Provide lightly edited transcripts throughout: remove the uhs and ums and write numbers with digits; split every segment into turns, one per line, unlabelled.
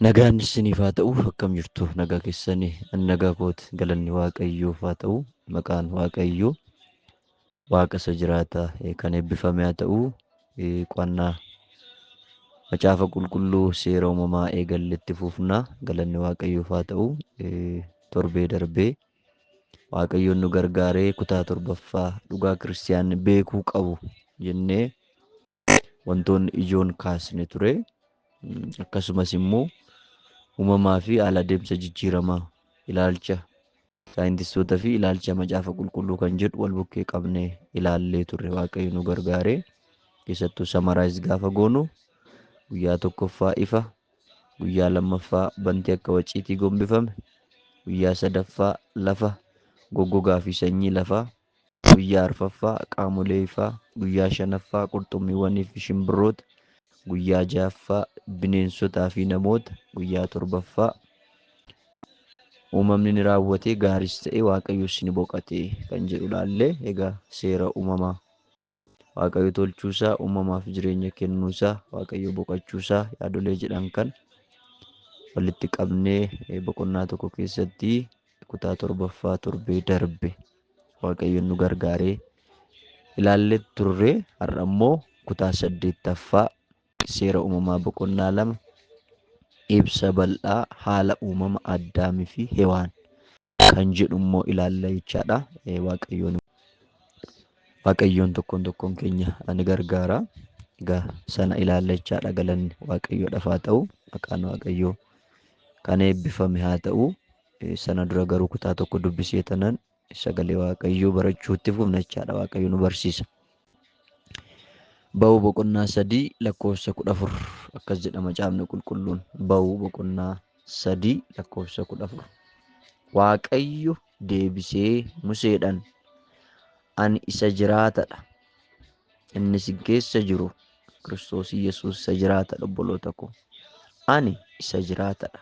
Nagaan isiniif haa ta'u, akkam jirtu nagaa keessanii nagaa kooti galanni Waaqayyoof haa ta'u, maqaan Waaqayyoo Waaqa isa jiraataa kan eebbifame haa ta'u, qo'annaa macaafa qulqulluu seera uumamaa eegalletti fufnaa galanni Waaqayyoof haa ta'u, torbee darbee Waaqayyoon nu gargaaree kutaa torbaffaa dhugaa kiristaanni beekuu qabu jennee wantoonni ijoon kaasne ture. Akkasumas immoo uumamaa fi haala adeemsa jijjiiramaa ilaalcha saayintistoota fi ilaalcha macaafa qulqulluu kan jedhu wal bukkee qabnee ilaallee turre. Waaqayyo nu gargaaree keessattuu samaraayis gaafa goonu guyyaa tokkoffaa ifa, guyyaa lammaffaa bantii akka waciitii gombifame, guyyaa sadaffaa lafa goggogaa fi sanyii lafaa, guyyaa arfaffaa qaamolee ifaa, guyyaa shanaffaa qurxummiiwwanii fi shimbirroota, guyyaa ja'affaa bineensotaa fi namoota, guyyaa torbaffaa uumamni ni raawwatee gaaris ta'e Waaqayyos ni boqate kan jedhu ilaallee egaa seera uumamaa Waaqayyo tolchuusaa, uumamaaf jireenya kennuusaa, Waaqayyo boqochuusaa yaadolee jedhan kan walitti qabnee boqonnaa tokko keessatti kutaa torbaffaa torbee darbe Waaqayyoon nu gargaaree ilaallee turre. Har'a immoo kutaa 8ffaa seera uumamaa boqonnaa 2 ibsa bal'aa haala uumama Addaamii fi Hewaan kan jedhu immoo ilaalla jechaadha. Waaqayyoon tokkoon keenya ni gargaara. Egaa sana ilaalla jechaadha. Galanni Waaqayyoodhaaf haa ta'u, maqaan Waaqayyoo kan eebbifame haa ta'u. Sana dura garuu kutaa tokko dubbisee tanan sagalee Waaqayyoo barachuutti fufna jechaadha. Waaqayyo nu barsiisa. Ba'uu boqonnaa 3 lakkoofsa 14 akkas jedha macaafni qulqulluun. Ba'uu boqonnaa 3 lakkoofsa 14. Waaqayyo deebisee Museedhaan, ani isa jiraatadha. Inni si keessa jiru Kiristoos Yesuus isa jiraatadha obboloota koo. Ani isa jiraatadha.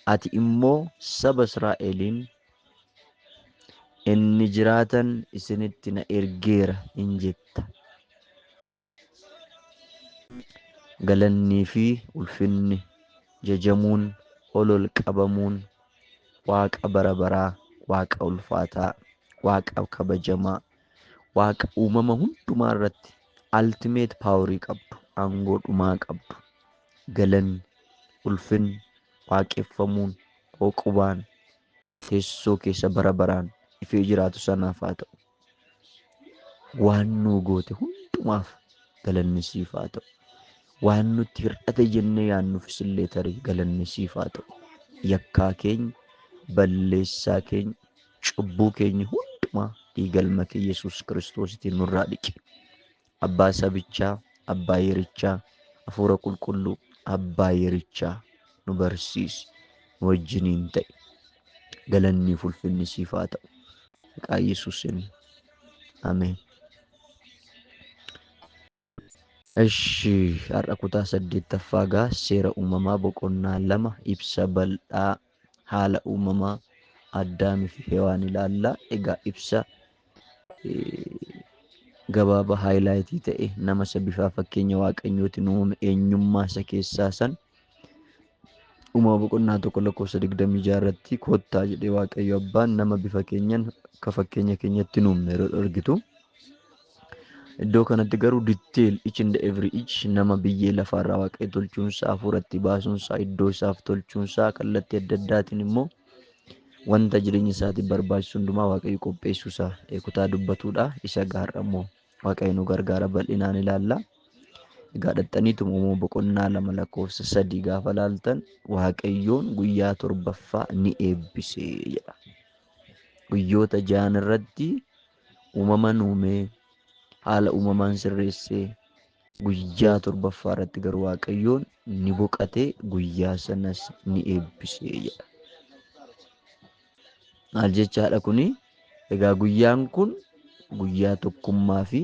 Ati immoo saba Israa'eliin inni jiraatan isinitti na ergeera in jetta. Galannii fi ulfinni, jajamuun, ol qabamuun Waaqa bara baraa, Waaqa ulfaataa, Waaqa kabajamaa, Waaqa uumama hundumaa irratti ultimate paaworii qabdu, aangoo dhumaa qabdu. Galanni, ulfinni, waaqeffamuun, hooqubaan teessoo keessa bara baraan ifee jiraatu sanaaf haa ta'u. Waan nuu goote hundumaaf galanni siif haa ta'u. Waan nutti hir'ate jennee yaannuufis illee tarii galanni siif haa ta'u. Yakkaa keenya, balleessaa keenya, cubbuu keenya hundumaa dhiiga ilma kee Yesuus Kiristoositiin nurraa dhiqe. Abbaa sabichaa, abbaa yerichaa, hafuura qulqulluu, abbaa yerichaa nu barsiisi, nu wajjiniin ta'e. Galanniif ulfinni siif haa ta'u. Maqaa Yesuusiin. Ameen. Eshi har'a kutaa 8ffaa gaa seera uumamaa boqonnaa 2 ibsa bal'aa haala uumamaa Addaamii fi Hewaan ilaalla. Egaa ibsa gabaabaa haayilaayitii ta'e nama isa bifaa fakkeenya Waaqayyootiin uumame eenyummaa isa keessaa san uumama boqonnaa 1 lakkoofsa 26 irratti kottaa jedhee Waaqayyo abbaan nama bifa keenyan akka fakkeenya keenyatti uumne yeroo argitu. Iddoo kanatti garuu detail each and every each nama biyyee lafaarraa Waaqayyo tolchuunsaa, hafuuratti baasuunsaa, iddoo isaaf tolchuunsaa, kallattii adda addaatiin immoo wanta jireenya isaatiif barbaachisu hundumaa Waaqayyo qopheessuusaa kutaa dubbatudha. Isa gaarra immoo Waaqayyo nu gargaara bal'inaan ilaalla. Egaa dhaxxaniitu uumama boqonnaa 2 lakkoofsa 3 gaafa laaltan Waaqayyoon guyyaa torbaffaa ni eebbisee jedha. Guyyoota 6 irratti uumaman uumee haala uumamaan sirreessee guyyaa torbaffaa irratti garuu Waaqayyoon ni boqatee guyyaa sanas ni eebbisee jedha. Maal jechaadha kuni? Egaa guyyaan kun guyyaa tokkummaa fi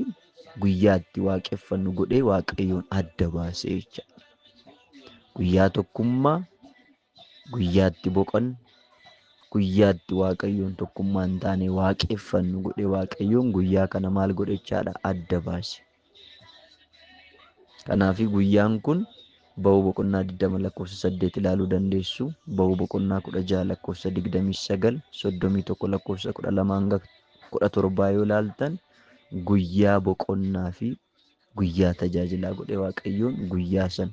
guyyaa itti waaqeffannu godhee Waaqayyoon adda baasee jechaadha. Guyyaa tokkummaa, guyyaa itti boqonnu, guyyaa itti Waaqayyoon tokkummaa hin taane waaqeffannu godhee Waaqayyoon guyyaa kana maal godhe jechaadha adda baase. Kanaaf guyyaan kun Ba'uu boqonnaa 20 lakkoofsa 8 ilaaluu dandeessu. Ba'uu boqonnaa 16 lakkoofsa 29, 31 lakkoofsa 12 hanga 17 yoo ilaaltan guyyaa boqonnaa fi guyyaa tajaajilaa godhe Waaqayyoon guyyaa san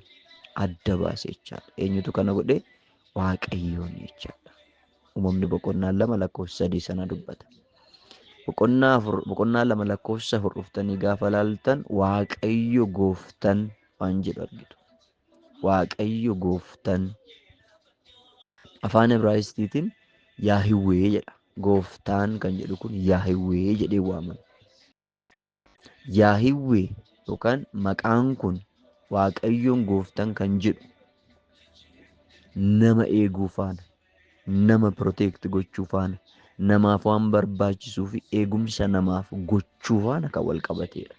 adda baase jechaadha. Eenyutu kana godhe? Waaqayyoon jechaadha. Uumamni boqonnaa 2 lakkoofsa 3 sana dubbata. Boqonnaa 2 lakkoofsa 4 dhuftanii gaafa ilaaltan Waaqayyo gooftan waan jedhu argitu. Waaqayyo gooftan afaan Ibraayisxiitiin Yaahiwee jedha. Gooftaan kan jedhu kun Yaahiwee jedhee waamama. Yaahiwee yookaan maqaan kun Waaqayyoon gooftan kan jedhu nama eeguu faana, nama protect gochuu faana, namaaf waan barbaachisuu fi eegumsa namaaf gochuu faana kan wal qabatedha.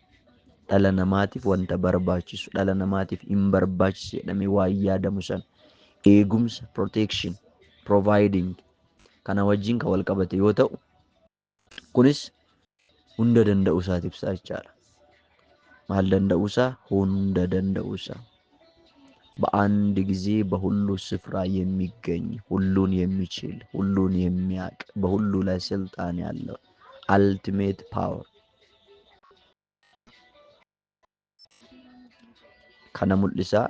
Dhala namaatiif wanta barbaachisu, dhala namaatiif hin barbaachisu jedhamee waan yaadamu sana eegumsa, protection, providing kana wajjin kan wal qabate yoo ta'u, kunis hunda danda'u isaati ibsaa jechaadha. Maal danda'u isaa? Hunda danda'u isaa. በአንድ ጊዜ በሁሉ ስፍራ የሚገኝ ሁሉን የሚችል ሁሉን የሚያውቅ በሁሉ ላይ ስልጣን ያለው አልቲሜት ፓወር kana mul'isaa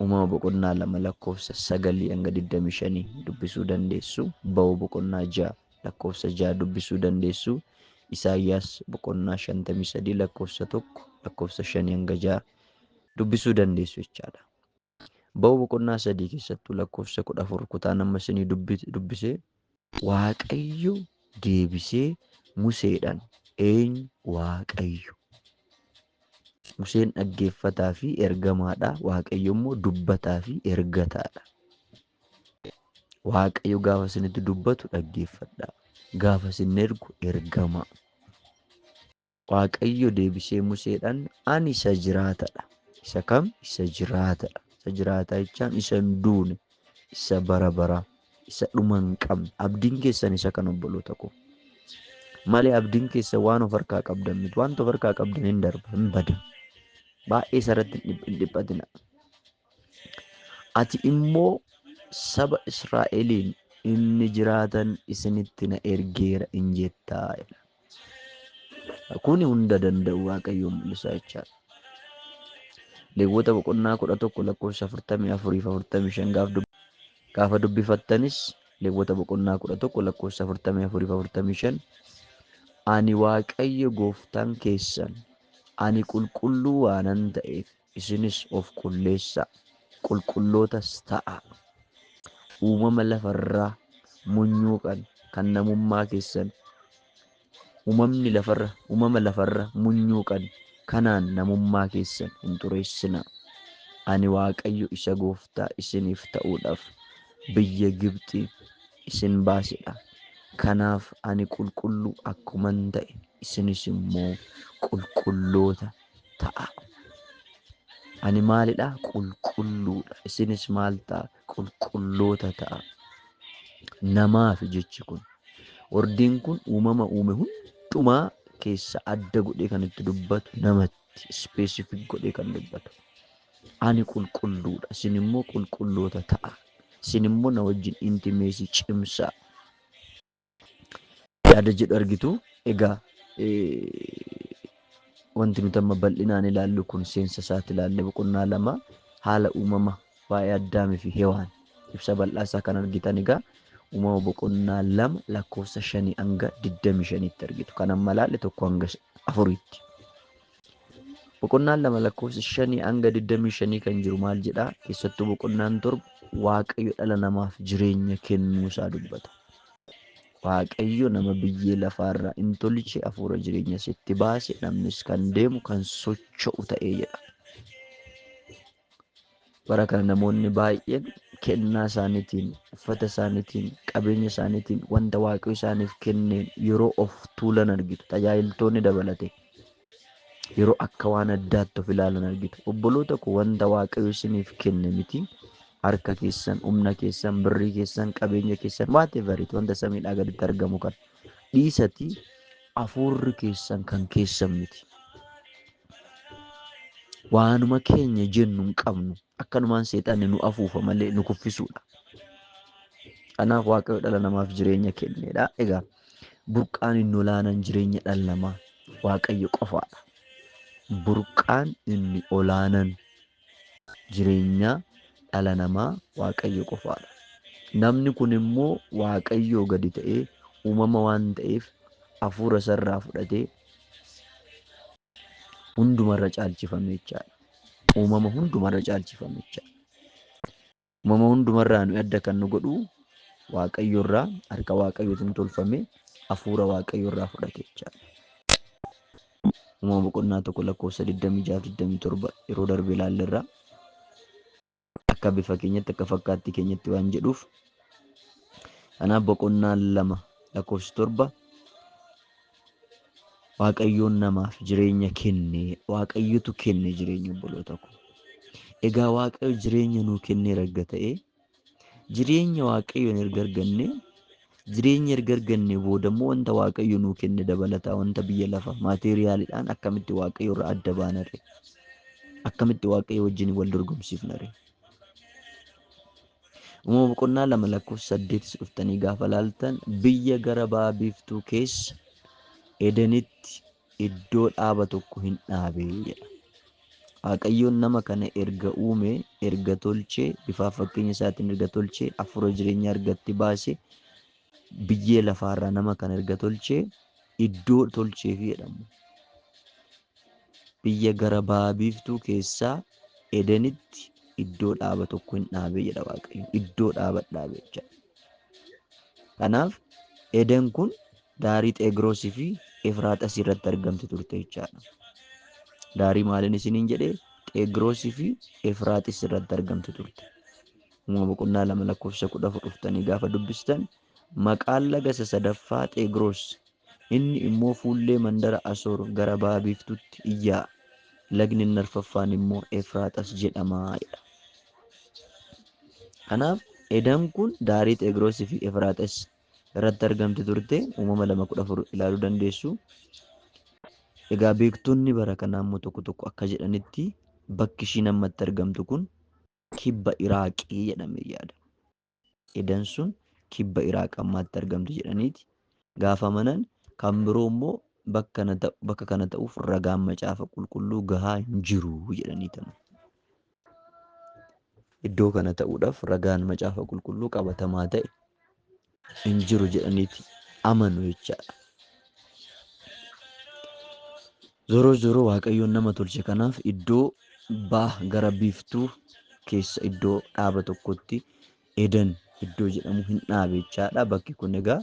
uumama boqonnaa 2 lakkoofsa 9 hanga 25 dubbisuu dandeessu. Ba'uu boqonnaa 6 lakkoofsa 6 dubbisuu dandeessu. Isaayyaas boqonnaa 53 lakkoofsa 1 lakkoofsa 5 hanga 6 dubbisuu dandeessu jechaadha. Ba'uu boqonnaa 3 keessattuu lakkoofsa 14 kutaan amma isinii dubbisee Waaqayyo deebisee Museedhaan eenyu Waaqayyo. Museen dhaggeeffataa fi ergamaadha. Waaqayyo immoo dubbataa fi ergataadha. Waaqayyo gaafa isinitti dubbatu dhaggeeffadhaa. Gaafa isin ergu ergamaa. Waaqayyo deebisee Museedhaan ani isa jiraatadha. Isa kam? Isa jiraatadha. Isa jiraataa jechaan isa hin duune, isa bara bara, isa dhuma hin qabne. Abdiin keessan isa kan obboloota koo. Malee abdiin keessa waan of harkaa qabdan miti. Wanta of harkaa qabdan hin darba, hin bada. Baay'ee sarratti hin dhiphatina. Ati immoo saba Israa'eliin inni jiraatan isinitti na ergeera hin jettaa. Kuni hunda danda'u Waaqayyo mul'isaa jechaadha. Lewwota boqonnaa 11 lakkoofsa 44-45 gaafa dubbifattanis Lewwota boqonnaa 11 lakkoofsa 44-45 ani Waaqayyo gooftaan keessan ani qulqulluu waanan ta'eef isinis of qulleessaa qulqullootas ta'a. Uumama lafarraa munyuuqan kan namummaa keessan uumama lafarra munyuuqan kanaan namummaa keessan hin xureessinaa. Ani Waaqayyo isa gooftaa isiniif ta'uudhaaf biyya Gibxii isin baasedha. Kanaaf ani qulqulluu akkuman ta'e isinis immoo qulqulloota ta'a. Ani maalidha? Qulqulluudha. Isinis maal ta'a? Qulqulloota ta'a. Namaaf jechi kun. Wardiin kun uumama uume hundumaa keessa adda godhee kan itti dubbatu namatti specific godhee kan dubbatu. Ani qulqulluudha. Isin immoo qulqulloota ta'a. Isin immoo na wajjin intimeesii cimsaa. Yaada jedhu argitu. Egaa wanti nuti amma bal'inaan ilaallu kun seensa isaatti ilaalle boqonnaa 2 haala uumama waa'ee Addaamii fi Hewaan ibsa bal'aa isaa kan argitan. Egaa uumama boqonnaa 2 lakkoofsa 5 hanga 25tti argitu. Kan amma ilaalle 1 hanga 4tti. Boqonnaan 2 lakkoofsa 5 hanga 25 kan jiru maal jedhaa? Keessattuu boqonnaan 7 Waaqayyo dhala namaaf jireenya kennuu isaa dubbata. Waaqayyo nama biyyee lafaarraa in tolche hafuura jireenya sitti baase namnis kan deemu kan socho'u ta'ee jedha. Bara kana namoonni baay'een kennaa isaaniitiin, uffata isaaniitiin, qabeenya isaaniitiin wanta Waaqayyo isaaniif kenneen yeroo of tuulan argitu. Tajaajiltoonni dabalate yeroo akka waan addaatti of ilaalan argitu. Obboloota koo wanta Waaqayyo isiniif kenne miti. Harka keessan, humna keessan, birrii keessan, qabeenya keessan, whatever wanta samiidhaa gaditti argamu kan dhiisati hafuurri keessan kan keessan miti. Waanuma keenya jennu hin qabnu. akkanumaan seexanni nu afuufa malee nu kuffisuudha. Kanaaf Waaqayyo dhala namaaf jireenya kenneedha. Egaa burqaan inni olaanan jireenya dhala namaa Waaqayyo qofaadha. Burqaan inni olaanan jireenya dhala namaa Waaqayyo qofaadha. Namni kun immoo Waaqayyoo gadi ta'ee uumama waan ta'eef hafuura isarraa fudhatee hundumarra caalchifame jechaadha. Uumama hundumarra caalchifame jechaadha. Uumama hundumarraa nu adda kan nu godhu Waaqayyoorraa harka Waaqayyootiin tolfame hafuura Waaqayyoorraa fudhate jechaadha. Uumama boqonnaa tokko lakkoofsa 26-27 yeroo darbe ilaallerra akka bifa keenyatti akka fakkaattii keenyatti waan jedhuuf kanaaf boqonnaan 2 lakkoofsi 7 Waaqayyoon namaaf jireenya kenne Waaqayyotu kenne jireenya obboloota koo. Egaa Waaqayyo jireenya nuu kenneera erga ta'e jireenya Waaqayyoon erga arganne jireenya erga arganne boodammoo wanta Waaqayyo nuu kenne dabalataa wanta biyya lafa maateriyaaliidhaan akkamitti Waaqayyo irraa adda baanarre akkamitti Waaqayyo wajjin wal dorgomsiifnarre. Uumama boqonnaa 2 lakkoofsa 8 dhuftanii gaafa laaltan biyya gara ba'a biiftuu keessa Edenitti iddoo dhaaba tokko hin dhaabee jedha. Waaqayyoon nama kana erga uume erga tolchee bifa fakkeenya isaatiin erga tolchee hafuura jireenyaa argatti baase biyyee lafaarraa nama kana erga tolchee iddoo tolcheefi jedhamu. Biyya gara ba'a biiftuu keessaa Edenitti iddoo dhaaba tokko hin dhaabee jedha Waaqayyo. Iddoo dhaaba dhaabee jecha. Kanaaf Eden kun daarii Xeegroosii fi Efraaxas irratti argamti turte jechaadha. Daarii maaliin isiniin jedhee Xeegroosii fi Efraaxis irratti argamti turte. Uumama boqonnaa 2 lakkoofsa 14 dhuftanii gaafa dubbistan maqaan laga isa sadaffaa Xeegroos inni immoo fuullee mandara Asoor gara ba'a biiftuutti iyyaa lagni inni arfaffaan immoo Efraaxas jedhamaa jedha. Kanaaf Eden kun daarii Xeegroosii fi Efraaxis irratti argamti turte. Uumama 2:14 ilaaluu dandeessu. Egaa beektonni bara kanaa immoo tokko tokko akka jedhanitti bakki ishiin ammatti argamtu kun kibba Iraaqii jedhamee yaada. Eden sun kibba Iraaq ammatti argamti jedhaniiti gaafa amanan kan biroo immoo bakka kana ta'uuf ragaan macaafa qulqulluu gahaa hin jiru jedhanii tanu. Iddoo kana ta'uudhaaf ragaan macaafa qulqulluu qabatamaa ta'e hin jiru jedhaniiti amanu jechaadha. Zoroo Waaqayyoon nama tolche kanaaf iddoo ba'a gara biiftuu keessa iddoo dhaaba tokkotti Eden iddoo jedhamu hin dhaabe jechaadha. Bakki kun egaa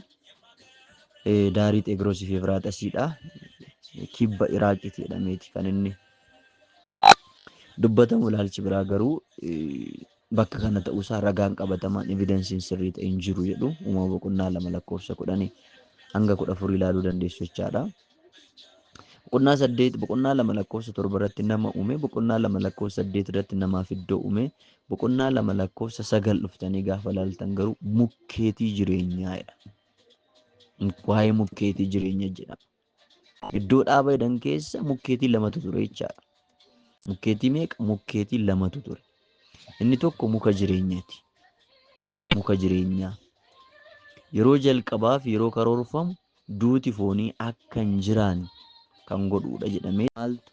daarii Xeegroosii fi Efraaxasiidha. Kibba Iraaqiiti jedhameeti kan inni dubbatamu. Ilaalchi biraa garuu bakka kana ta'uusaa ragaan qabatamaan evidensiin sirrii ta'e hin jiru jedhu. Uumama boqonnaa 2 lakkoofsa 10 hanga 14 ilaaluu dandeessu jechaadha. Boqonnaa 2 lakkoofsa 7 irratti nama uume. Boqonnaa 2 lakkoofsa 8 irratti namaaf iddoo uume. Boqonnaa 2 lakkoofsa 9 dhuftanii gaafa laaltan garuu mukkeetii jireenyaa jedha. Waa'ee mukkeetii jireenya jedhama. Iddoo dhaaba Eden keessa mukkeetii 2tu ture jechaadha. Mukkeetii meeqa? Mukkeetii 2tu ture. Inni tokko muka jireenyaati. Muka jireenyaa. Yeroo jalqabaaf yeroo karoorfamu duuti foonii akka hin jiraanne kan godhuudha jedhamee maaltu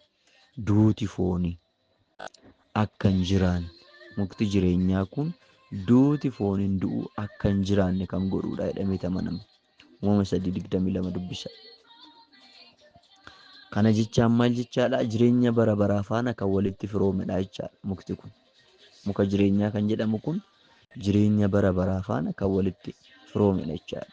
duuti foonii akka hin jiraanne mukti jireenyaa kun duuti fooniin du'u akka hin jiraanne kan godhuudha jedhamee amanama. Uumama 3:22 dubbisa. Kana jechaan maal jechaadha? Jireenya bara baraa faana kan walitti firoomedha jechaadha mukti kun. Muka jireenyaa kan jedhamu kun jireenya bara baraa faana kan walitti firoomedha jechaadha.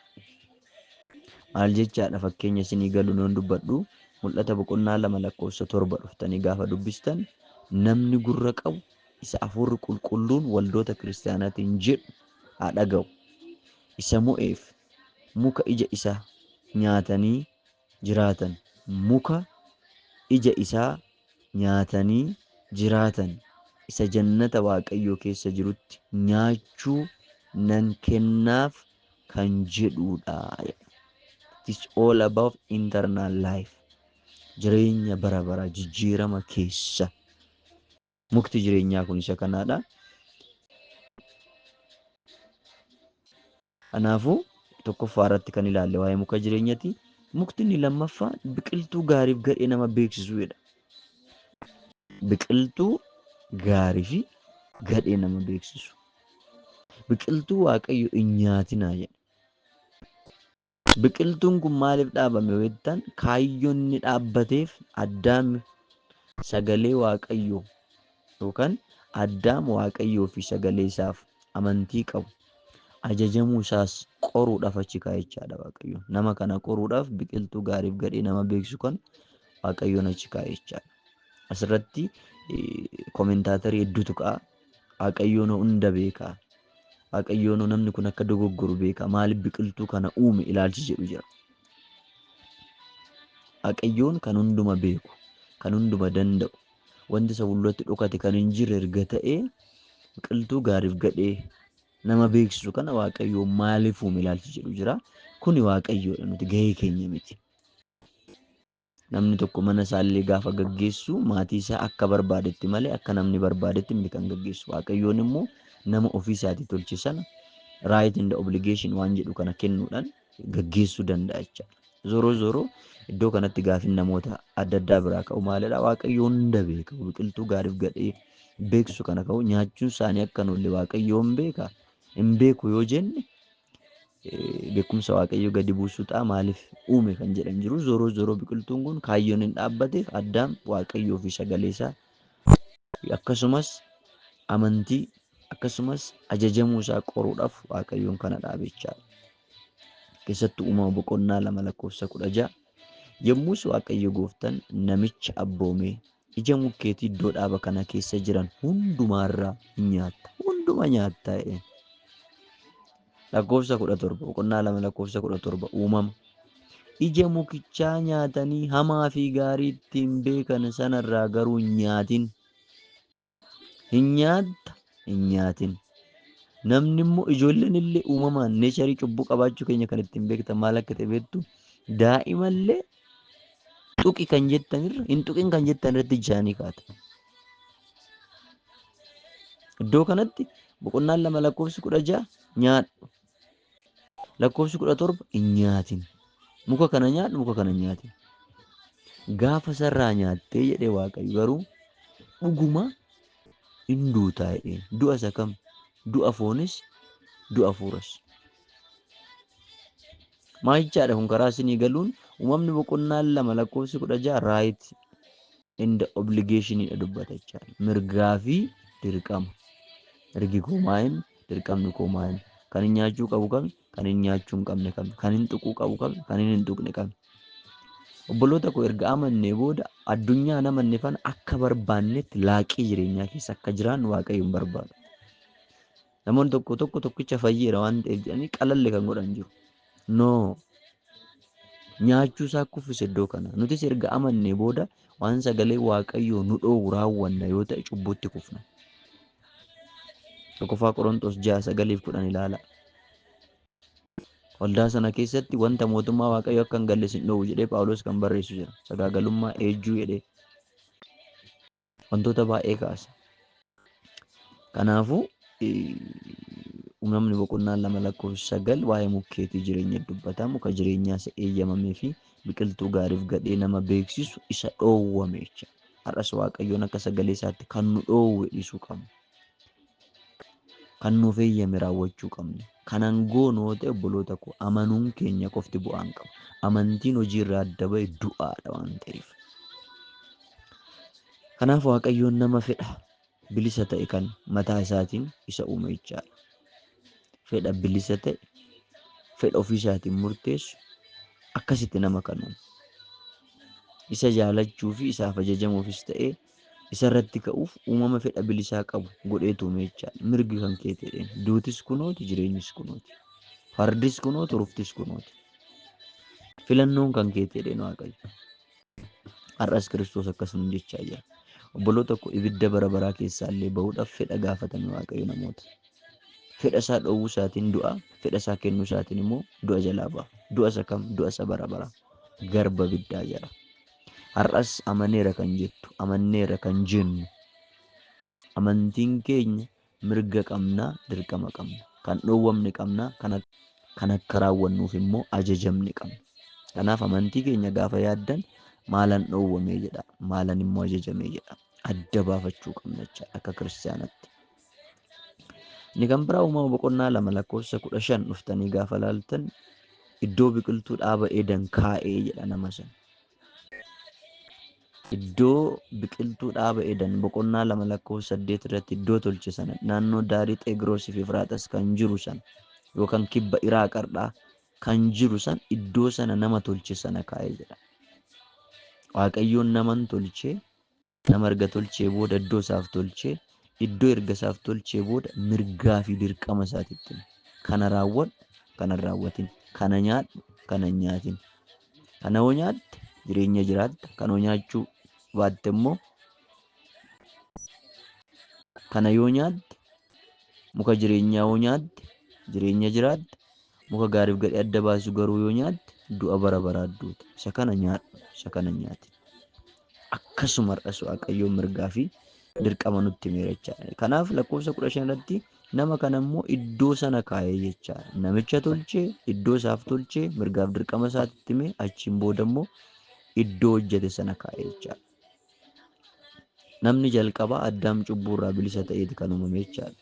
Maal jechaadha? Fakkeenya isinii galu noon dubbadhu. Mul'ata boqonnaa 2 lakkoofsa 7 dhuftanii gaafa dubbistan namni gurra qabu isa hafuurri qulqulluun waldoota kiristaanaatiin jedhu haa dhaga'u. Isa mo'eef muka ija isaa nyaatanii jiraatan muka ija isaa nyaatanii jiraatan isa jannata Waaqayyoo keessa jirutti nyaachuu nan kennaaf kan jedhuudha. It is all about internal life. Jireenya bara bara jijjiirama keessa Mukti jireenyaa kun isa kanaadha. Kanaafuu tokkoffaa irratti kan ilaalle waa'ee muka jireenyaati. Mukti inni lammaffaa biqiltuu gaariif gadhee nama beeksisuudha. Biqiltuu gaarii fi gadhee nama beeksisu. Biqiltuu Waaqayyo hin nyaatinaa jedha. Biqiltuun kun maaliif dhaabame yoo jettan kaayyoon inni dhaabbateef Addaam sagalee Waaqayyoo yookaan Addaam Waaqayyoo fi sagalee isaaf amantii qabu ajajamuu isaas qoruudhaaf achi kaa'e jechaadha Waaqayyo. Nama kana qoruudhaaf biqiltuu gaariif gadhee nama beeksisu kan Waaqayyoon achi kaa'e jechaadha. Asirratti koomentaatarii hedduutu ka'a. Waaqayyoon hunda beeka. Waaqayyoon namni kun akka dogoggoru beeka. Maaliif biqiltuu kana uume ilaalchi jedhu jira. Waaqayyoon kan hunduma beeku, kan hunduma danda'u, wanti isa fuulduratti dhokate kan hin jirre erga ta'ee biqiltuu gaariif gadhee nama beeksisu kana Waaqayyoon maaliif uume ilaalchi jedhu jira. Kuni Waaqayyoodha, nuti gahee keenya miti. Namni tokko mana isaallee gaafa gaggeessu maatii isaa akka barbaadetti malee akka namni barbaadetti miti kan gaggeessu. Waaqayyoon immoo nama ofii isaatii tolche sana right and obligation waan jedhu kana kennuudhaan gaggeessuu danda'a jechaadha. Zoroo iddoo kanatti gaafin namoota adda addaa biraa ka'u maalidha? Waaqayyoon hunda beeka. Biqiltuu gaariif gadhee beeksisu kana ka'u nyaachuun isaanii akka hin oolle Waaqayyoon beeka. Hin beeku yoo jenne beekumsa Waaqayyo gadi buusuu ta'a. Maaliif uume kan jedhan jiru. Zoroo biqiltuun kun kaayyoon hin dhaabbateef Addaam Waaqayyoo fi sagalee isaa akkasumas amantii akkasumas ajajamuu isaa qoruudhaaf Waaqayyoon kana dhaabe jechaadha. Keessattuu uumama boqonnaa 2:16 yommus Waaqayyo gooftaan namicha abboomee ija mukkeetii iddoo dhaaba kana keessa jiran hundumaarraa nyaatta. Hunduma nyaattaa jedheen. 17 boqonnaa 2:17 uumama. Ija mukichaa nyaatanii hamaa fi gaarii ittiin beekan sanarraa garuu hin nyaatin. Hin nyaatin. Namni immoo ijoolleen illee uumamaan neecharii cubbuu qabaachuu keenya kan ittiin beektan maal akka ta'e beektu daa'imallee tuqi kan jettanirra hin tuqin kan jettanirratti ijaan kaata. Iddoo kanatti boqonnaan 2:16 nyaadhu. 17 hin nyaatin. Muka kana nyaadhu muka kana hin nyaatin. Gaafa sarraa nyaattee jedhee Waaqayyo garuu dhuguma hin duutaa jedheen. Du'a isa kam? Du'a foonis du'a hafuuras. Maal jechaadha kun karaa isinii galuun uumamni boqonnaan 2:16 right and obligation dubbata jechaadha. Mirgaa fi dirqama. Mirgi koo maayini? Dirqamni koo maayini? Kan hin nyaachuu qabu kami? Kan hin nyaachuu hin qabne kami? Kan hin tuquu qabu kami? Kan hin tuqne kami? Obboloota koo erga amannee booda addunyaa namanne fana akka barbaannetti laaqii jireenyaa keessa akka jiraannu Waaqayyo hin barbaadu. Namoonni tokkicha fayyeera waan ta'eef jedhanii qalalle kan godhan jiru. No. Nyaachuu isaa kuffise iddoo kana. Nutis erga amannee booda waan sagalee Waaqayyoo nu dhoowwu raawwanna yoo ta'e cubbuutti kufna. Tokkoffaa Qorontos 6:9-10 ilaala. Waldaa sana keessatti wanta mootummaa Waaqayyoo akka hin galles hin dhoowwu jedhee Phaawulos kan barreessu jira. Sagaagalummaa ejjuu jedhee wantoota baay'ee kaasa. Kanaafuu uumamni boqonnaan 2:9 waa'ee mukkeetii jireenya dubbata. Muka jireenyaa isa eeyyamamee fi biqiltuu gaariif gadhee nama beeksisu isa dhoowwame jecha. Har'as Waaqayyoon akka sagalee isaatti kan nu dhoowwe dhiisuu qabna. Kan nuuf eeyyame raawwachuu qabna. Kanan goonu yoo ta'e obboloota koo amanuun keenya qofti bu'aan qaba. Amantiin hojiirraa adda ba'e du'aadha waan ta'eef. Kanaaf Waaqayyoon nama fedha bilisa ta'e kan mataa isaatiin isa uume jechaadha. Fedha bilisa ta'e fedha ofii isaatiin murteessu akkasitti nama kan uume. Isa jaalachuu fi isaaf ajajamuufis ta'ee isarratti ka'uuf uumama fedha bilisaa qabu godheetu uume jechaadha. Mirgi kan kee ta'een duutis kunooti jireenyis kunooti. Fardis kunooti ruftis kunooti. Filannoon kan kee ta'een Waaqayyo. Har'as Kiristoos akkasuma jechaa jira. Obboloota koo ibidda bara baraa keessaa illee bahuudhaaf fedha gaafatame Waaqayyo namoota. Fedha isaa dhoowwuu isaatiin du'a, fedha isaa kennuu isaatiin immoo du'a jalaa ba'a. Du'a isa kam? Du'a isa bara bara. Garba biddaa jala. Har'as amaneera kan jettu, amanneera kan jennu Amantiin keenya mirga qabnaa, dirqama qabna. Kan dhoowwamne qabnaa, kan akka raawwannuuf immoo ajajamne qabna. Kanaaf amantii keenya gaafa yaaddan maalan dhoowwame jedha, maalan immoo ajajame jedha. Adda baafachuu qabna jechaadha akka kiristaanaatti. Inni kan biraa Uumama boqonnaa 2:15 dhuftanii gaafa laaltan iddoo biqiltuu dhaaba Eeden kaa'ee jedha nama sana. Iddoo biqiltuu dhaaba Eeden boqonnaa 2:8 irratti iddoo tolche sana naannoo daarii Xeegiroosii fi Efraaxis kan jiru sana yookaan kibba Iraaqardhaa kan jiru sana iddoo sana nama tolche sana kaa'ee jedha. Waaqayyoon naman tolchee nama erga tolchee booda iddoo isaaf tolchee iddoo erga isaaf tolchee booda mirgaa fi dirqama isaatitti kana raawwadhu kana hin raawwatin, kana nyaadhu kana hin nyaatin, kana yoo nyaatte jireenya jiraatta, kana yoo nyaachuu baatte immoo kana yoo nyaatte muka jireenyaa yoo nyaatte jireenya jiraatta, muka gaariif gadhee adda baasu garuu yoo nyaatte du'a bara baraa duuta. Isa kana nyaadhu, isa kana hin nyaatin. Akkasuma har'as Waaqayyoon mirgaa fi dirqama nutti himeera jechaadha. Kanaaf lakkoofsa 15 irratti nama kana immoo iddoo sana kaa'ee jechaadha. Namicha tolchee iddoo isaaf tolchee mirgaaf dirqama isaatti himee achiin booda immoo iddoo hojjete sana kaa'ee jechaadha. Namni jalqabaa Addaam cubbuurraa bilisa ta'eeti kan uumame jechaadha.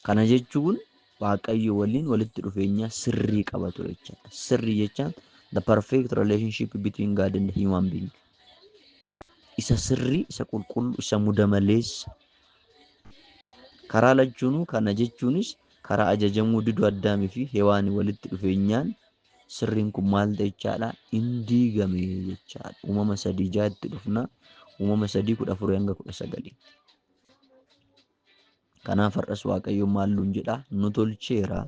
Kana jechuun Waaqayyo waliin walitti dhufeenya sirrii qaba ture jechaadha. Sirrii jechaan the perfect relationship between God and human being. Isa sirrii, isa qulqulluu, isa mudamaleessa. Karaa lachuunuu kana jechuunis karaa ajajamuu diduu Addaamii fi Hewaanii walitti dhufeenyaan sirriin kun maal ta'e jechaadha? Hin diigame jechaadha. Uumama 3:6 dhufna. Uumama 3:14-19. Kanaaf har'as Waaqayyo maal nuun jedha? Nu tolcheera.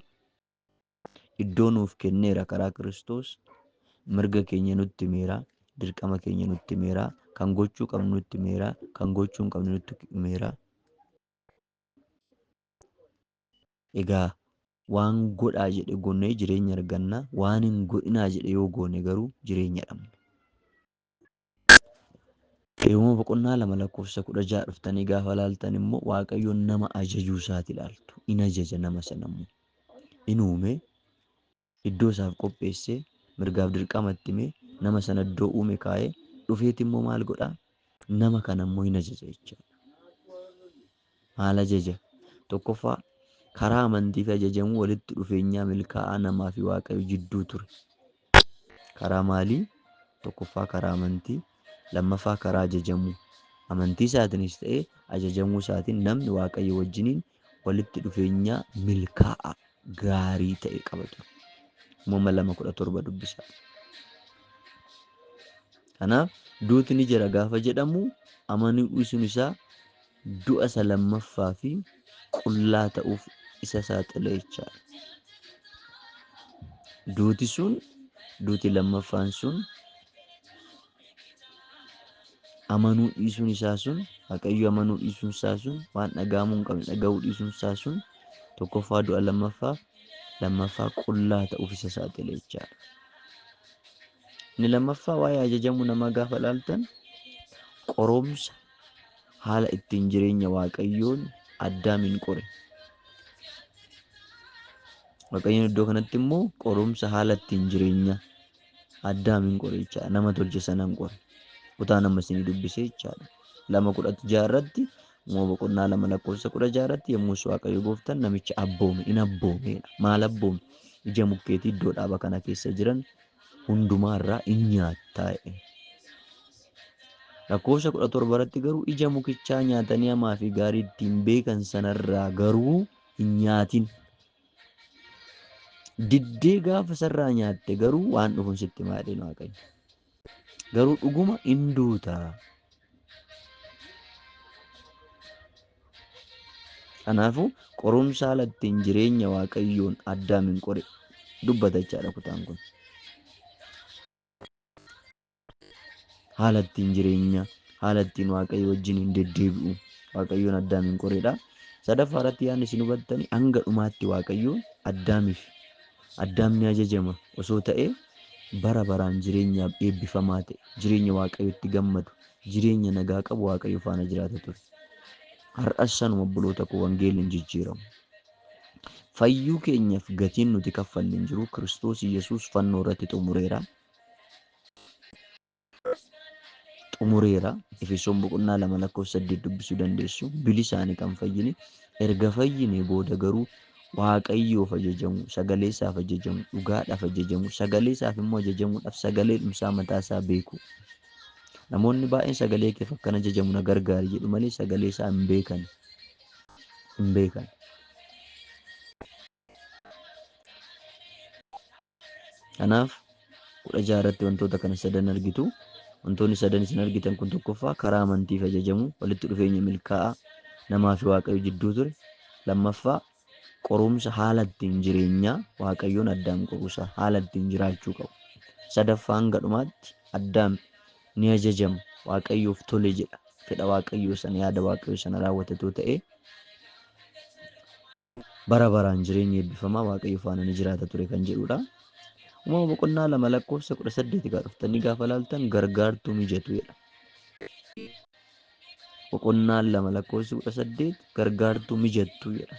Iddoo nuuf kenneera karaa Kiristoos. Mirga keenya nutti himeera. Dirqama keenya nutti himeera. Kan gochuu qabnu nutti himeera. Kan gochuu hin qabne nutti himeera. Egaa waan godhaa jedhe goonee jireenya arganna. Waan hin godhinaa jedhe yoo goone garuu jireenya dhabna. Uumama boqonnaa 2:16 dhuftanii gaafa laaltan immoo Waaqayyoon nama ajajuu isaati ilaaltu. In ajaja nama sana immoo. In uume iddoo isaaf qopheessee mirgaaf dirqama itti himee nama sana iddoo uume kaa'ee dhufeeti immoo maal godhaa? Nama kana immoo in ajaja jechuudha. Maal ajaja? Tokkoffaa karaa amantiif ajajamuu walitti dhufeenyaa milkaa'aa namaa fi Waaqayyo jidduu ture. Karaa maalii? Tokkoffaa karaa amantii, lammaffaa karaa ajajamuu. Amantii isaatiinis ta'ee ajajamuu isaatiin namni Waaqayyo wajjiniin walitti dhufeenyaa milkaa'aa gaarii ta'e qaba ture. Uumama 2:17 dubbisaa. Kanaaf duuti ni jira gaafa jedhamu amanuu dhiisuun isaa du'a isa lammaffaa fi qullaa ta'uuf isa saaxila jechaadha. Duuti lammaffaan sun amanuu dhiisuun isaa sun Waaqayyo amanuu dhiisuun isaa sun waan dhaga'amuu hin qabne dhaga'uu dhiisuun isaa sun tokkoffaa du'a lammaffaa qullaa ta'uuf isa saaxila jechaadha. Inni lammaffaa waa'ee ajajamuu namaa gaafa laaltan qoromsa haala ittiin jireenya Waaqayyoon Addaamin qore. Waaqayyoon iddoo kanatti immoo qoromsa haala ittiin jireenya Addaamin qore jechaadha. Nama tolche sanaan qore. Kutaa nama isinii dubbisee jechaadha. 2:16 irratti Uumama boqonnaa 2:16 irratti yommus Waaqayyo gooftaan namicha abboome, in abboomeedha. Maal abboome? Ija mukkeetii iddoo dhaaba kana keessa jiran hundumaa irraa in nyaattaa jedhe. Lakkoofsa 17 irratti garuu ija mukichaa nyaatanii hamaa fi gaarii ittiin beekan sanarraa garuu hin nyaatin. Diddee gaafa sarraa nyaatte garuu waan dhufuun sitti himaa jedheen Waaqayyo. Garuu dhuguma in duuta. Kanaafuu qorumsa haala ittiin jireenya Waaqayyoon Addaamin qore dubbata jechaadha kutaan kun. Haala ittiin jireenya, haala ittiin Waaqayyo wajjin hin deddeebi'u Waaqayyoon Addaamin qoredha. Sadaffaa irratti yaadni isin hubattanii hanga dhumaatti Waaqayyoon Addaamni ajajama osoo ta'ee bara baraan jireenyaaf eebbifamaa ta'e, jireenya Waaqayyotti gammadu, jireenya nagaa qabu Waaqayyo faana jiraata ture. Har'as sanuma obboloota koo wangeelli hin jijjiiramu. Fayyuu keenyaaf gatiin nuti kaffallu hin jiru. Kiristoos Yesuus fannoo irratti xumureera. Efesoon 2:8 dubbisuu dandeessu. Bilisaanii kan fayyine erga fayyine booda garuu Waaqayyoof ajajamu, sagalee isaaf ajajamu, dhugaadhaaf ajajamu, sagalee isaaf immoo ajajamuudhaaf sagalee dhumsaa mataa isaa beeku. Namoonni baay'een sagalee keef akkan ajajamu na gargaari jedhu malee sagalee isaa hin beekan. Kanaaf 16 irratti wantoota kana sadan argitu. Wantoonni sadan isin argitan kun tokkoffaa karaa amantiif ajajamu, walitti dhufeenya milkaa'aa namaa fi Waaqayyo jidduu ture. Lammaffaa qorumsa haala ittiin jireenyaa Waaqayyoon Addaam qoruusa haala ittiin jiraachuu qabu. Sadaffaa hanga dhumaatti Addaam ni ajajama, Waaqayyoof tole jedha, fedha Waaqayyoo sana yaada Waaqayyoo sana raawwatatoo ta'e bara baraan jireenya eebbifamaa Waaqayyo faana ni jiraata ture kan jedhudha. Uumama boqonnaa 2:18 dhuftanii gaafa ilaaltan gargaartuu mijatu jedha. Boqonnaa 2:18 gargaartuu mijattuu jedha.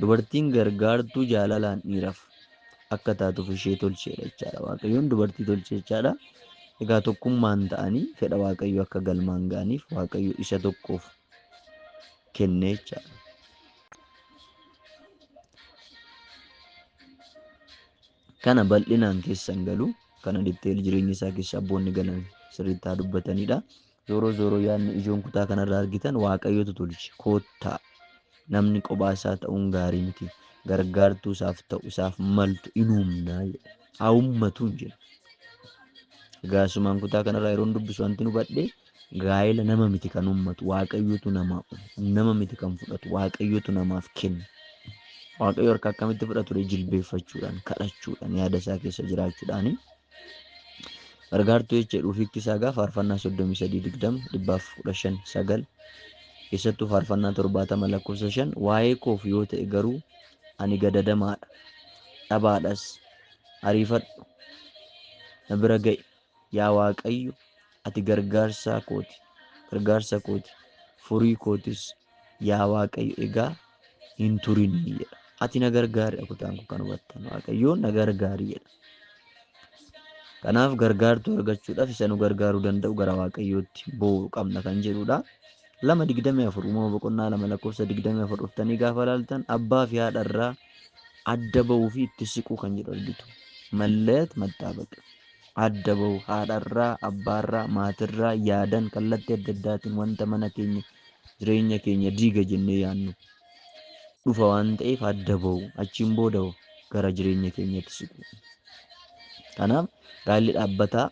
Dubartiin gargaartuu jaalalaan dhiiraaf akka taatuuf ishee tolcheedha jechaadha. Waaqayyoon dubartii tolche jechaadha. Egaa tokkummaan ta'anii fedha Waaqayyo akka galmaan ga'aniif Waaqayyo isa tokkoof kenne jechaadha. Kana bal'inaan keessan galu, kana ditteel jireenya isaa keessa abboonni galan sirriitti haa dubbatanidha. Zooroo yaadni ijoon kutaa kanarraa argitan Waaqayyotu tolche koottaa. Namni kophaa isaa ta'uun gaarii miti. Gargaartuu isaaf ta'u isaaf maltu inuumnaa jedha. Haa uummatu hin jedhu. Egaa asumaan kutaa kanarraa yeroo dubbisu wanti nu badhee gaa'ela nama miti kan uummatu Waaqayyotu nama miti kan fudhatu Waaqayyotu namaaf kenna. Waaqayyo harka akkamitti fudhatu jilbeeffachuudhaan, kadhachuudhaan, yaada isaa keessa jiraachuudhaan. Gargaartuu jecha dhufiitti isaa gaafa faarfannaa 33:215:9 keessattuu faarfannaa 70:5 waa'ee koof yoo ta'e garuu ani gadadamaadha, dhabaadhas, ariifadhu, na bira ga'i, yaa Waaqayyo ati gargaarsa kooti, furii kootis, yaa Waaqayyo egaa hin turinii jedha. Ati na gargaari kutaan kun kan hubattan Waaqayyoon na gargaari jedha. Kanaaf gargaartuu argachuudhaaf isa nu gargaaruu danda'u gara Waaqayyootti boo'uu qabna kan jedhudha. 2:24 uumama boqonnaa 2:24 dhuftanii gaafa ilaaltan abbaa fi haadha irraa adda ba'uu fi itti siquu kan jedhu argitu. Malleet maxxaabaqa. Adda ba'uu haadha irraa, abbaa irraa, maatii irraa yaadan kallattii adda addaatiin wanta mana keenya jireenya keenya diiga jennee yaadnu dhufa waan ta'eef adda ba'u, achiin booda gara jireenya keenyatti siqu. Kanaaf gaa'illi dhaabbataa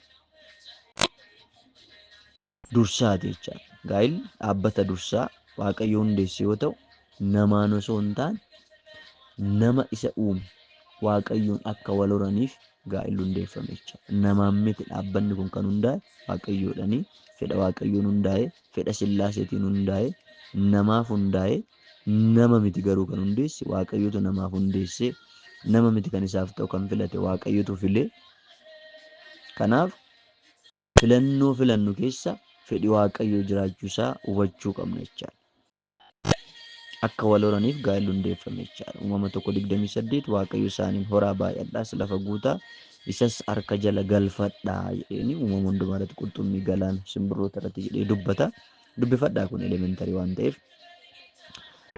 dursaati jechaadha. Gaa'illi dhaabbata dursaa Waaqayyo hundeesse yoo ta'u, namaan osoo hin taane nama isa uume Waaqayyoon akka wal horaniif gaa'illi hundeeffame jechaadha. Namaan miti dhaabbanni kun kan hundaa'e Waaqayyoodhani. Fedha Waaqayyoon hundaa'e, fedha Sillaaseetiin hundaa'e, namaaf hundaa'e. Nama miti garuu kan hundeesse Waaqayyotu namaaf hundeesse. Nama miti kan isaaf ta'u kan filate Waaqayyotu file. Kanaaf filannoo filannu keessa fedhi Waaqayyoo jiraachuu isaa hubachuu qabna jechaadha. Akka wal horaniif gaa'illi hundeeffame jechaadha. Uumama 1:28 Waaqayyo isaaniin horaa baay'adhaas lafa guutaa isas harka jala galfadhaa jedhanii uumama hundumaa irratti qurxummii galaana simbirroota irratti jedhee dubbata. Dubbifadhaa kun elementarii waan ta'eef.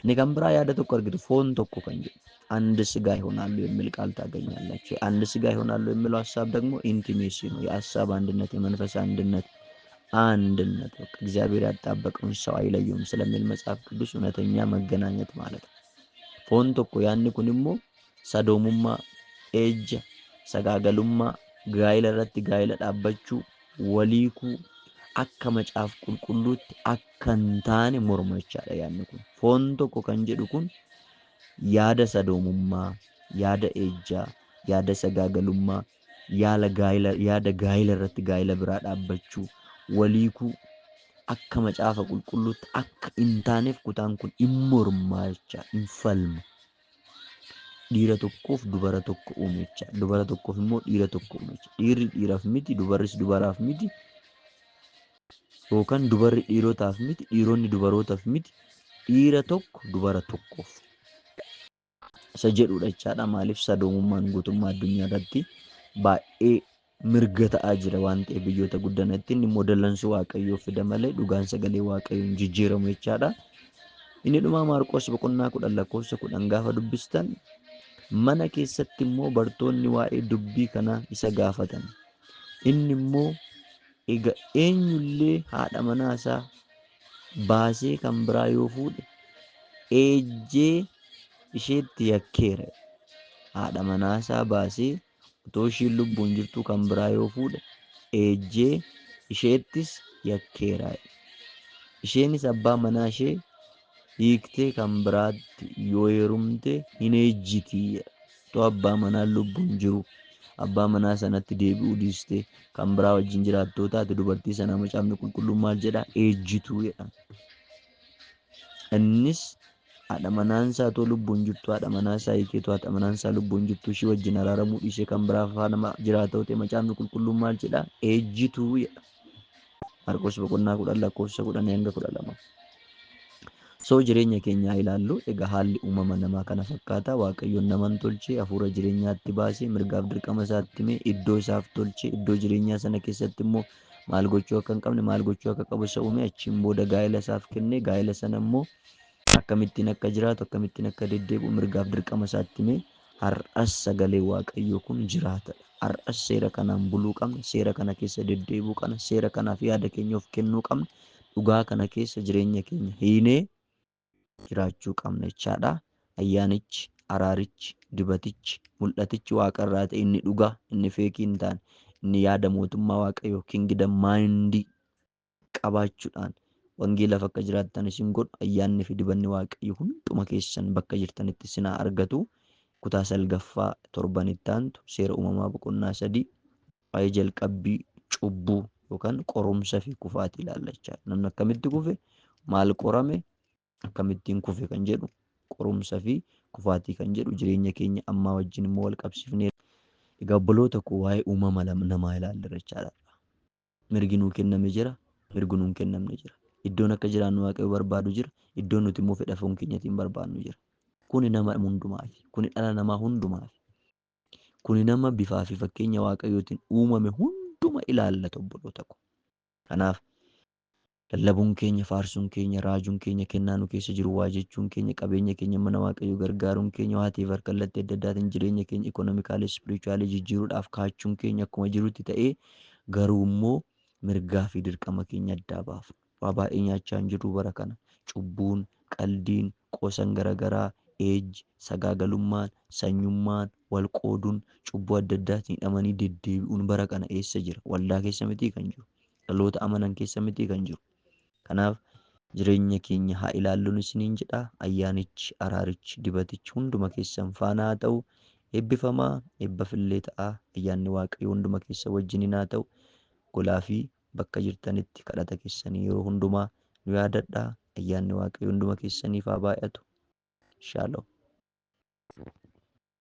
Inni kan biraa yaada tokko argitu foon tokko kan jedhu አንድ ስጋ ይሆናሉ የሚል ቃል ታገኛላችሁ። አንድ ስጋ ይሆናሉ የሚለው ሐሳብ ደግሞ ኢንቲሜሲ ነው። የሐሳብ አንድነት፣ የመንፈስ አንድነት በቃ እግዚአብሔር ያጣበቀውን ሰው አይለየውም ስለሚል መጽሐፍ ቅዱስ እውነተኛ መገናኘት ማለት ነው። ፎን ቶኮ ያን ኩን immoo sadoomummaa, ejja, sagaagalummaa, gaa'ila irratti gaa'ila dhaabbachuu, waliikuu akka macaaf qulqulluutti akka hin taane morma jechaadha yaadni kun. Foon tokko kan jedhu kun yaada sadoomummaa, yaada ejjaa, yaada sagaagalummaa, yaada gaa'ila irratti gaa'ila biraa dhaabbachuu, waliikuu akka macaafa qulqulluutti akka hin taaneef kutaan kun hin mormaa jechaadha, hin falma. Dhiira tokkoof dubara tokko uume jechaadha. Dubara tokkoof immoo dhiira tokko uume jechaadha. Dhiirri dhiiraaf miti, dubarris dubaraaf miti. yookaan dubarri dhiirotaaf miti, dhiironni dubarootaaf miti, dhiira tokko dubara tokkoof isa jedhudha jechaadha. Maaliif sadoomummaan guutummaa addunyaa irratti baay'ee mirga ta'aa jira waan ta'eef biyyoota guddanatti inni immoo dallansuu waaqayyoo fida malee dhugaan sagalee waaqayyoon jijjiiramu jechaadha. Inni dhumaa Maarqos boqonnaa 10:10 gaafa dubbistan mana keessatti immoo bartoonni waa'ee dubbii kanaa isa gaafatan. Inni immoo egaa eenyullee haadha manaasaa baasee kan biraa yoo fuudhe ejjee isheetti yakkeera. Haadha manaasaa baasee otoo ishiin lubbuun jirtu kan biraa yoo fuudhe ejjee isheettis yakkeera. Isheenis abbaa manaa ishee hiiktee kan biraatti yoo heerumte hin ejjitii. Otoo abbaa manaa lubbuun jiru abbaa manaa sanatti deebi'uu dhiiste kan biraa wajjin jiraattoo taate dubartii sana macaafni qulqulluun maal jedha? Ejjituu jedha. Innis haadha manaansaa otoo lubbuun jirtu haadha manaasaa hiikeetu haadha manaansaa lubbuun jirtu ishee wajjin araaramuu dhiisee kan biraa faana jiraata ta'e macaafni qulqulluun maal jedha? Ejjituu jedha. Maarqos boqonnaa 10:10-12. Jireenya keenya ilaallu egaa haalli uumama namaa kana fakkaata. Waaqayyoon naman tolchee hafuura jireenyaatti baasee mirgaaf dirqama isaatti himee iddoo isaaf tolchee iddoo jireenyaa sana keessatti immoo maal gochuu akka hin qabne maal gochuu akka qabu isa uume achiin booda gaa'ela isaaf kennee gaa'ela sana immoo akkamittiin akka jiraatu akkamittiin akka deddeebi'u mirgaaf dirqama isaatti himee har'as sagalee waaqayyoo kun jiraatadha. Har'as seera kanaan buluu qabna. Seera kana keessa deddeebi'uu qabna. Seera kanaaf yaada keenya of kennuu qabna. Dhugaa kana keessa jireenya keenya hiinee jiraachuu qabna jechaadha. Ayyaanichi, araarichi, dibatichi, mul'atichi waaqarraa ta'e inni dhugaa, inni feekii hin taane, inni yaada mootummaa waaqayyoo kingdom maayindii qabaachuudhaan wangeelaaf akka jiraattan isin godhu ayyaannii fi dibanni waaqayyoo hunduma keessan bakka jirtanitti isin haa argatu. Kutaa 9ffaa torban itti aantu seera uumamaa boqonnaa 3 waa'ee jalqabbii cubbuu yookaan qorumsa fi kufaatii ilaalla jechaadha. Namni akkamitti kufe, maal qorame, akkamittiin kufe kan jedhu qorumsa fi kufaatii kan jedhu jireenya keenya ammaa wajjin immoo wal qabsiifnee egaa obboloota koo waa'ee uumama namaa ilaalla jechaadha. Mirgi nuu kenname jira, mirgi nuu hin kennamne jira. Iddoon akka jiraannu waaqayyo barbaadu jira, iddoon nuti immoo fedha foon keenyatiin barbaadnu jira. Kuni nama hundumaafi, kuni dhala namaa hundumaafi. Kuni nama bifaa fi fakkeenya waaqayyootiin uumame hunduma ilaallata obboloota koo. Kanaaf lallabuun keenya, faarsuun keenya, raajuun keenya, kennaa nu keessa jiru waa jechuun keenya, qabeenya keenya mana waaqayyoo gargaaruun keenya, waatii fi kallattii adda addaatiin jireenya keenya ikonomikaalee, ispirichuwaalee jijjiiruudhaaf kaachuun keenya akkuma jirutti ta'ee garuu immoo mirgaa fi dirqama keenya addaa baafna. Waa baay'ee nyaachaa hin jirru bara kana. Cubbuun, qaldiin, qoosan garaagaraa, ejji, sagaagalummaan, sanyummaan, wal qooduun, cubbuu adda addaatiin hidhamanii deddeebi'uun bara kana eessa jira? Waldaa keessa mitii kan jiru. Dhaloota amanan keessa mitii kan jiru. Kanaaf jireenya keenya haa ilaalluun isiniin jedha. Ayyaanichi, araarichi, dibatichi hunduma keessan faana haa ta'u. Eebbifamaa, eebbafillee ta'a. Ayyaanni waaqayyoo hunduma keessa wajjiniin haa ta'u. Golaa fi bakka jirtanitti kadhata keessanii yeroo hundumaa nu yaadadhaa. Ayyaanni waaqayyoo hunduma keessaniif haa baay'atu. Shaaloom.